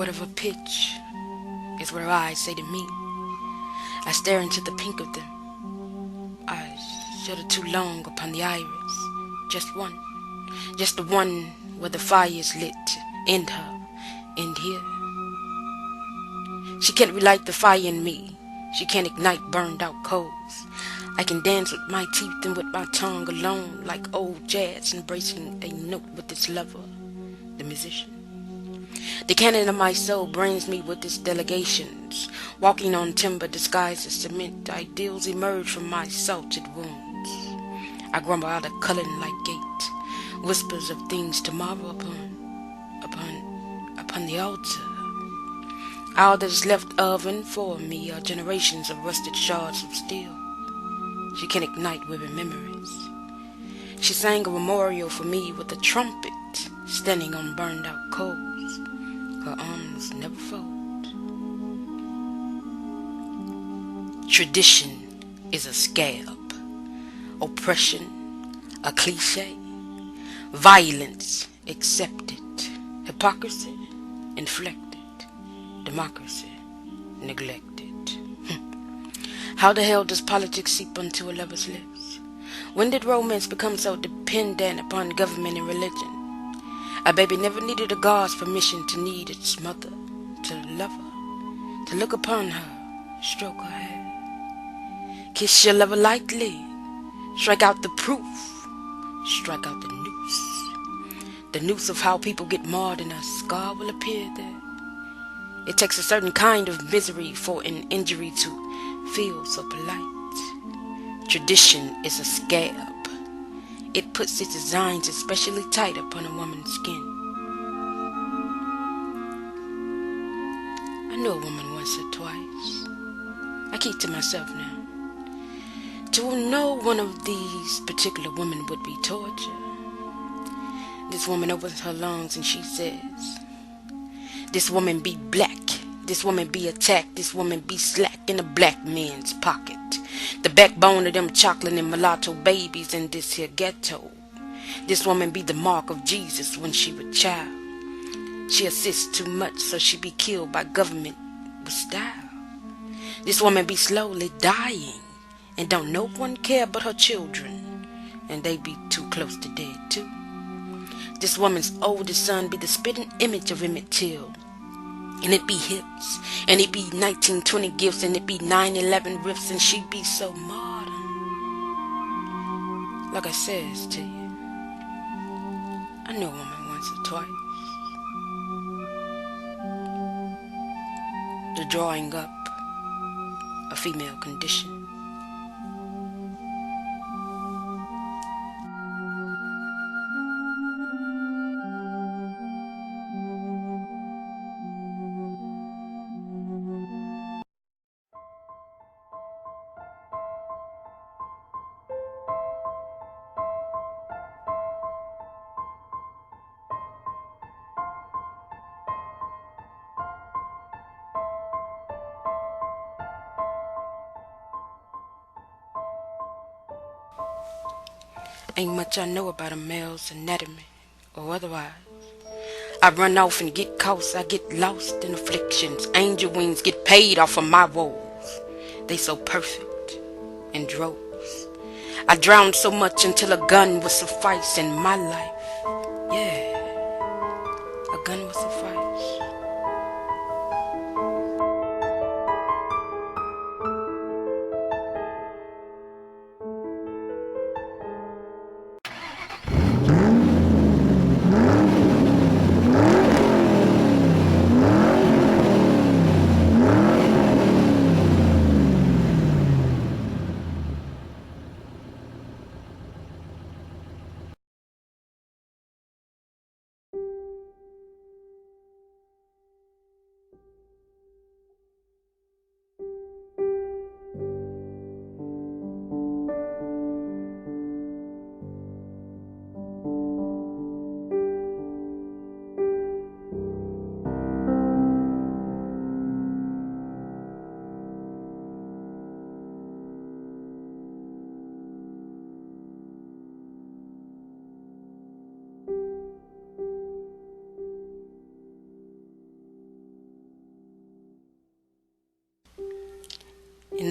whatever pitch is what her eyes say to me. I stare into the pink of them. Eyes shudder too long upon the iris. Just one. Just the one where the fire is lit. End her. End here. She can't relight the fire in me. She can't ignite burned out coals. I can dance with my teeth and with my tongue alone, like old jazz embracing a note with its lover, the musician. The cannon of my soul brings me with its delegations. Walking on timber disguised as cement, ideals emerge from my salted wounds. I grumble out a cullen like gate, whispers of things to marvel upon the altar. All that is left of and for me are generations of rusted shards of steel. She can ignite weary memories. She sang a memorial for me with a trumpet, standing on burned out coals. Her arms never fold. Tradition is a scab, oppression a cliche, violence accepted, hypocrisy inflected, democracy neglected. How the hell does politics seep onto a lover's lips? When did romance become so dependent upon government and religion? A baby never needed a God's permission to need its mother, to love her, to look upon her, stroke her hair. Kiss your lover lightly, strike out the proof, strike out the noose of how people get marred and a scar will appear there. It takes a certain kind of misery for an injury to feel so polite. Tradition is a scab. It puts its designs especially tight upon a woman's skin. I knew a woman once or twice. I keep to myself now. To know one of these particular women would be torture. This woman opens her lungs and she says, "This woman be black. This woman be attacked. This woman be slack in a black man's pocket. The backbone of them chocolate and mulatto babies in this here ghetto. This woman be the mark of Jesus when she was child. She assists too much, so she be killed by government with style. This woman be slowly dying, and don't no one care but her children, and they be too close to dead too. This woman's oldest son be the spitting image of Emmett Till. And it be hips, and it be 1920 gifts, and it be 9/11 riffs, and she be so modern. Like I says to you, I knew a woman once or twice. The drawing up a female condition. Ain't much I know about a male's anatomy, or otherwise. I run off and get caught, I get lost in afflictions. Angel wings get paid off of my woes. They so perfect in droves. I drowned so much until a gun would suffice in my life. Yeah, a gun would suffice.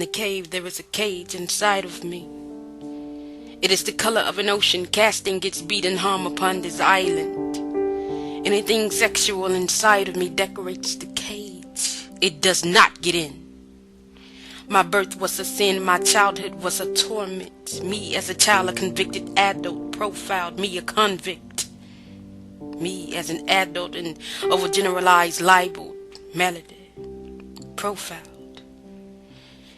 the cave there is a cage inside of me. It is the color of an ocean casting its beating hum upon this island. Anything sexual inside of me decorates the cage. It does not get in. My birth was a sin, my childhood was a torment. Me as a child, a convicted adult, profiled me a convict. Me as an adult, an overgeneralized, libeled melody, profiled.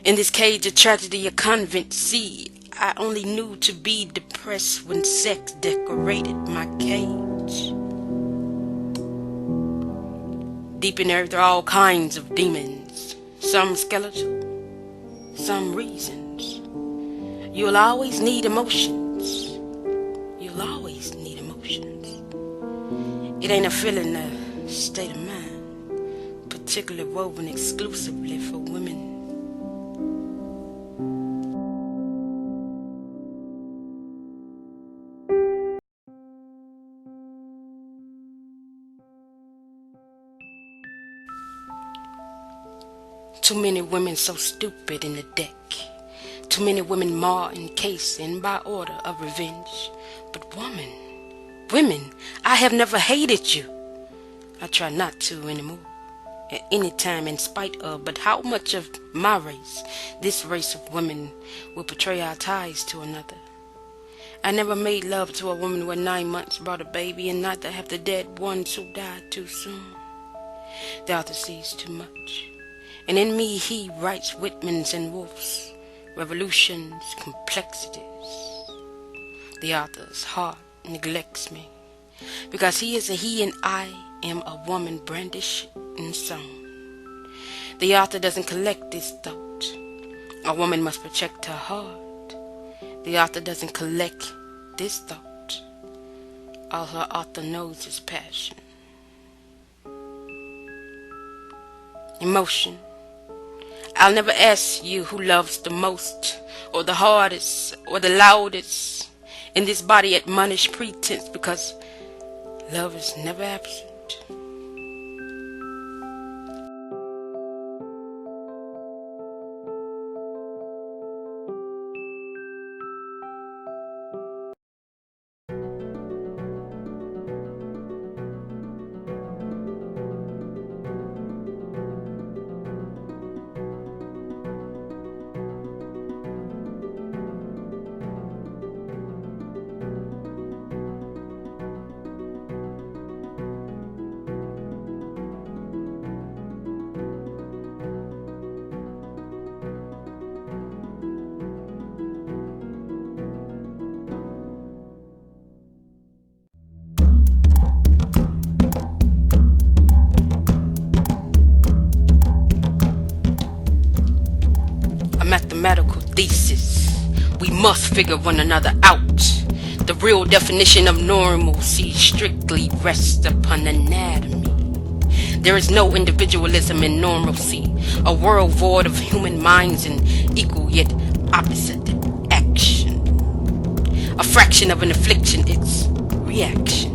In this cage of tragedy, a convent, see, I only knew to be depressed when sex decorated my cage. Deep in earth are all kinds of demons, some skeletal, some reasons. You'll always need emotions. You'll always need emotions. It ain't a feeling, a state of mind, particularly woven exclusively for women. Too many women so stupid in the deck. Too many women mar and case in by order of revenge. But women, I have never hated you. I try not to anymore. At any time in spite of, but how much of my race, this race of women, will betray our ties to another? I never made love to a woman where 9 months brought a baby, and neither have the dead ones who died too soon. The author sees too much. And in me he writes Whitmans and Wolfes, revolutions, complexities. The author's heart neglects me, because he is a he and I am a woman brandished and sown. The author doesn't collect this thought. A woman must protect her heart. The author doesn't collect this thought. All her author knows is passion. Emotion. I'll never ask you who loves the most, or the hardest, or the loudest. In this body admonish pretense, because love is never absent. Mathematical thesis. We must figure one another out. The real definition of normalcy strictly rests upon anatomy. There is no individualism in normalcy, a world void of human minds and equal yet opposite action. A fraction of an affliction, its reaction.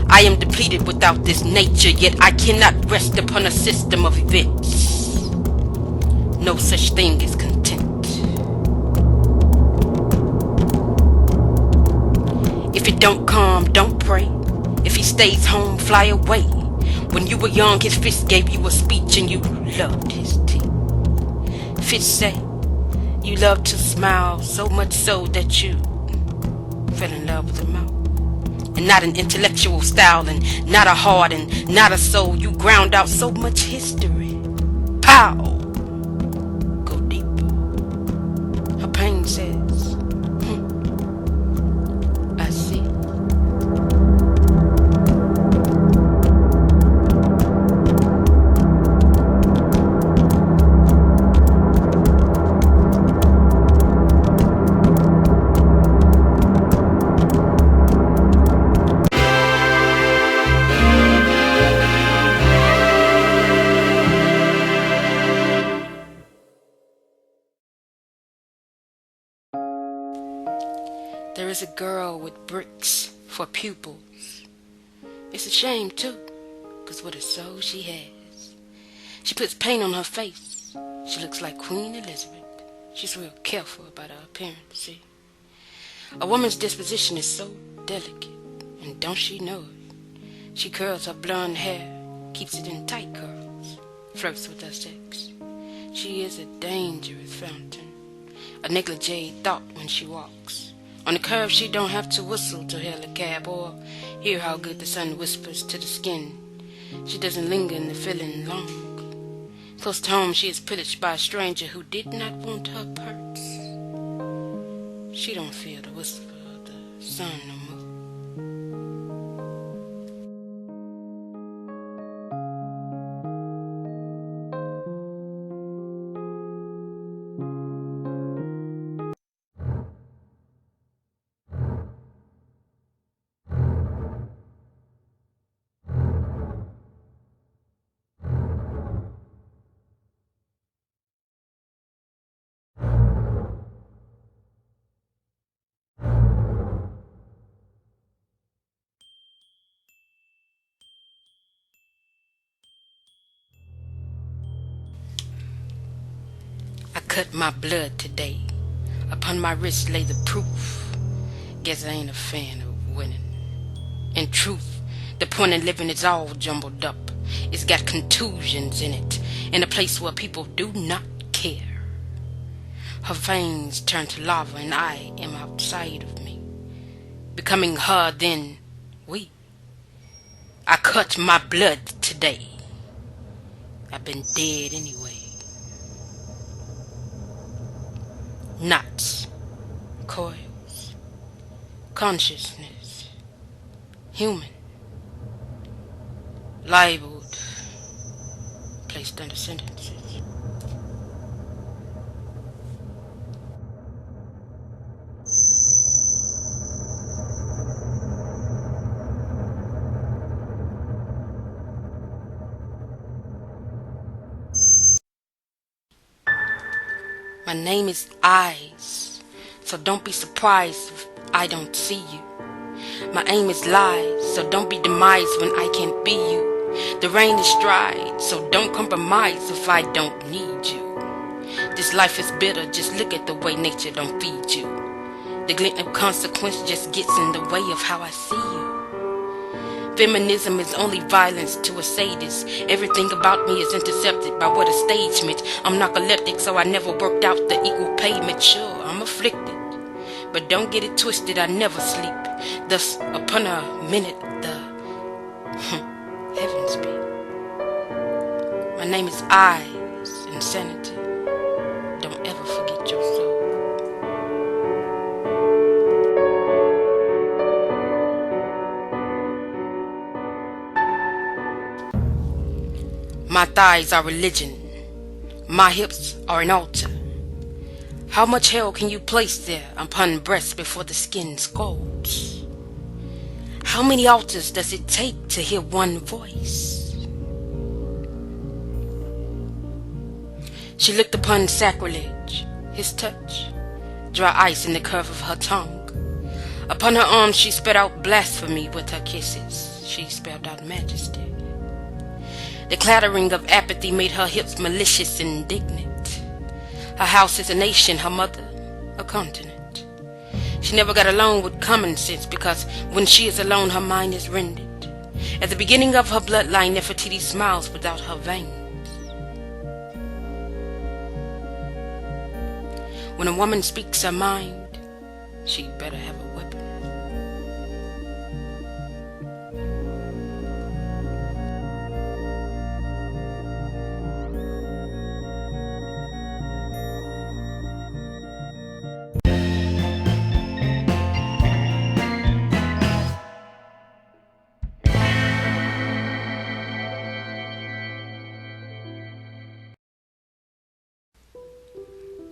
I am depleted without this nature, yet I cannot rest upon a system of events. No such thing as content. If it don't come, don't pray. If he stays home, fly away. When you were young, his fist gave you a speech and you loved his teeth. Fish say you loved to smile, so much so that you fell in love with a mouth. And not an intellectual style, and not a heart, and not a soul. You ground out so much history. Pow! Go deeper. Her pain says, I see. There is a girl with bricks for pupils. It's a shame too, 'cause what a soul she has. She puts paint on her face. She looks like Queen Elizabeth. She's real careful about her appearance, see. A woman's disposition is so delicate, and don't she know it? She curls her blonde hair, keeps it in tight curls, flirts with her sex. She is a dangerous fountain, a negligee thought when she walks. On the curve she don't have to whistle to hail a cab or hear how good the sun whispers to the skin. She doesn't linger in the feeling long. Close to home she is pillaged by a stranger who did not want her purse. She don't feel the whisper of the sun no more. I cut my blood today. Upon my wrist lay the proof. Guess I ain't a fan of winning. In truth, the point of living is all jumbled up. It's got contusions in it, in a place where people do not care. Her veins turn to lava and I am outside of me. Becoming her, then we. I cut my blood today. I've been dead anyway. Knots, coils, consciousness, human, labeled, placed under sentences. My name is Eyes, so don't be surprised if I don't see you. My aim is lies, so don't be demised when I can't be you. The rain is dried, so don't compromise if I don't need you. This life is bitter, just look at the way nature don't feed you. The glint of consequence just gets in the way of how I see you. Feminism is only violence to a sadist. Everything about me is intercepted by what a stage meant. I'm narcoleptic, so I never worked out the equal payment. Sure, I'm afflicted, but don't get it twisted, I never sleep. Thus, upon a minute, the heavens be. My name is Eyes, insanity. Don't ever forget your soul. My thighs are religion. My hips are an altar. How much hell can you place there upon breasts before the skin scalds? How many altars does it take to hear one voice? She looked upon sacrilege, his touch, dry ice in the curve of her tongue. Upon her arms she spread out blasphemy with her kisses. She spelled out majesty. The clattering of apathy made her hips malicious and indignant. Her house is a nation, her mother a continent. She never got along with common sense because when she is alone her mind is rendered. At the beginning of her bloodline Nefertiti smiles without her veins. When a woman speaks her mind, she better have a weapon.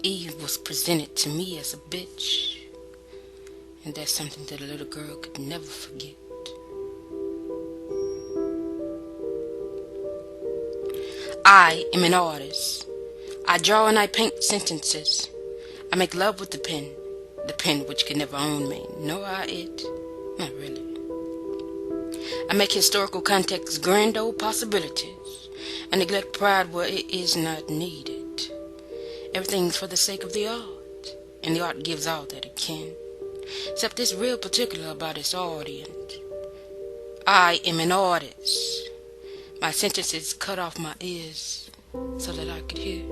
Eve was presented to me as a bitch, and that's something that a little girl could never forget. I am an artist. I draw and I paint sentences. I make love with the pen which can never own me, nor I it, not really. I make historical context grand old possibilities. I neglect pride where it is not needed. Everything's for the sake of the art, and the art gives all that it can. Except it's real particular about its audience. I am an artist. My sentences cut off my ears so that I could hear.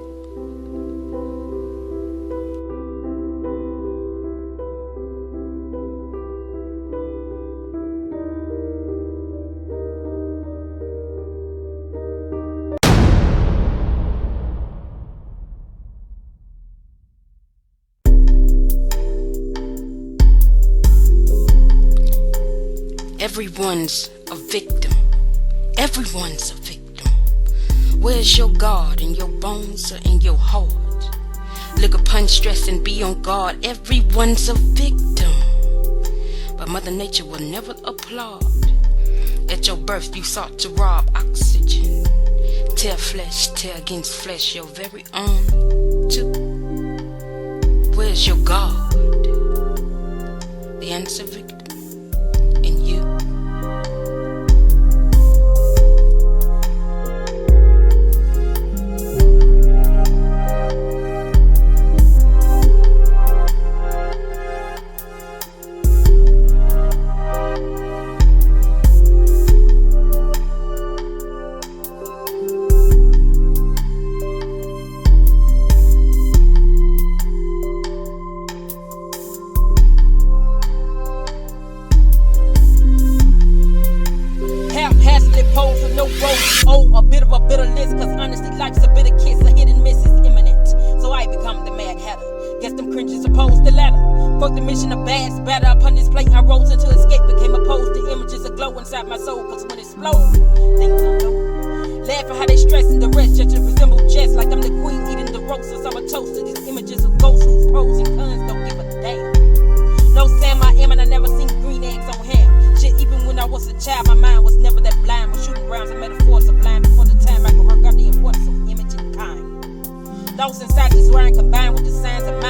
Everyone's a victim. Everyone's a victim. Where's your God in your bones or in your heart? Look upon stress and be on guard. Everyone's a victim. But Mother Nature will never applaud. At your birth you sought to rob oxygen. Tear flesh, tear against flesh, your very own too. Where's your God? The answer, victim, in you. A bit of a bitter list, cause honestly life's a bitter kiss. A hit and miss is imminent, so I become the Mad Hatter. Guess them cringes opposed the latter. Fuck the mission of bads, batter upon this plate. I rose into escape, became opposed to images of glow inside my soul. Cause when it explodes, things I know. Laugh at how they stressing the rest, just to resemble Jess. Like I'm the queen eating the roasts. I'm a toast to these images of ghosts whose pros and cons don't give a damn. No Sam I am, and I never seen green eggs on ham. Shit, even when I was a child, my mind was never that blind. But shooting rounds and metaphors sublime before the time I could work out the importance of image and kind. Lost inside this rhyme combined with the signs of